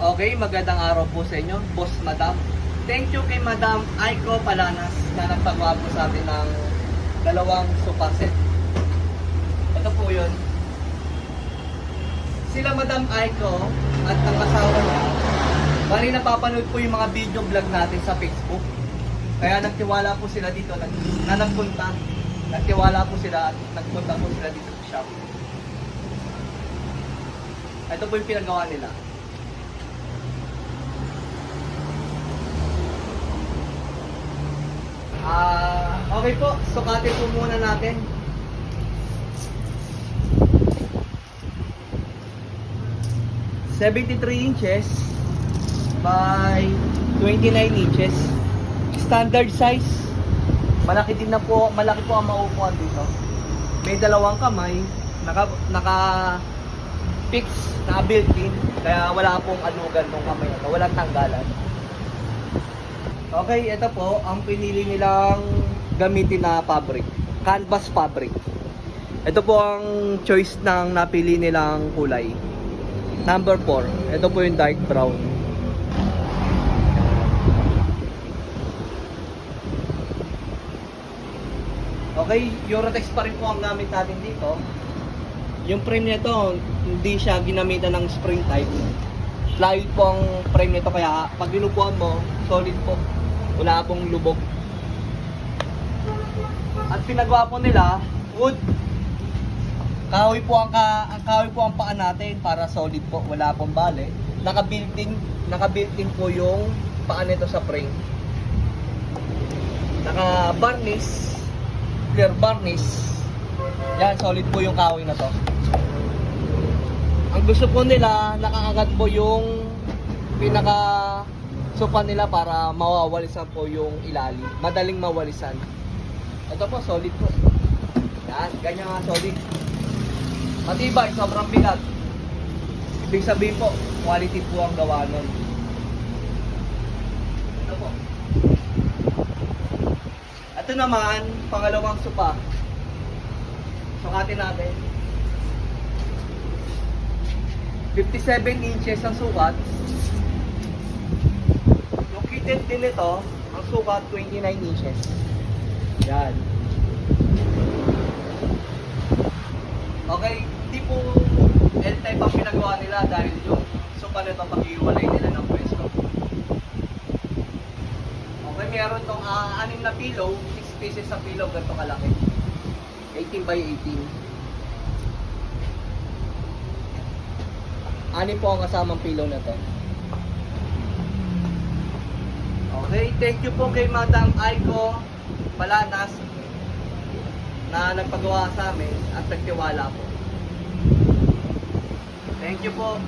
Okay, magandang araw po sa inyo, Boss Madam. Thank you kay Madam Aiko Palanas na nagpagawa po sa atin ng dalawang sofa set. Ito po yun. Sila Madam Aiko at ang asawa niya, bali napapanood po yung mga video vlog natin sa Facebook. Kaya nagtiwala po sila dito na nagpunta. Nagtiwala po sila at nagpunta po sila dito sa shop. Ito po yung pinagawa nila. Okay po, sukatin po muna natin. (73 inches by 29 inches. Standard size. Malaki din na po, malaki po ang maupuan dito. May dalawang kamay, naka fix na built-in, kaya wala pong alugan ng kamay na to, walang tanggalan. Okay, ito po ang pinili nilang gamitin na fabric, canvas fabric. Ito po ang choice ng napili nilang kulay. Number 4, ito po yung dark brown. Okay, Eurotex pa rin po ang gamit natin dito. Yung frame nito, hindi siya ginamitan ng spring type. Plywood po ang frame nito, kaya pag binubuhan mo, solid po. Wala pong lubog. At pinagawa po nila, wood. Kahoy po ang kahoy po ang paa natin para solid po, wala pong bale. Naka-built-in po yung paa nito sa frame. Naka-varnish, clear varnish. Yan, solid po yung kahoy na to. Ang gusto po nila, nakaangat po yung pinaka sofa nila para mawawalisan po yung ilalim. Madaling mawalisan. Ito po, solid po. Yan, ganyan nga solid. Matibay, sobrang bigat. Ibig sabihin po, quality po ang gawa nun. Ito po. Ito naman, pangalawang sofa. Sukatin natin. 57 inches ang sukat. Located din ito, ang sukat 29 inches. Yan. Okay, hindi po L-type ang pinagawa nila dahil yung sofa nito pag-iwalay nila ng pwesto. Okay, meron tong 6 na pillow, 6 pieces sa pillow, ganito kalaki. 18 by 18. Ani po ang kasamang pillow na to. Okay, thank you po kay Madam Aiko Palanas na nagpagawa sa amin at nagtiwala po. Thank you po.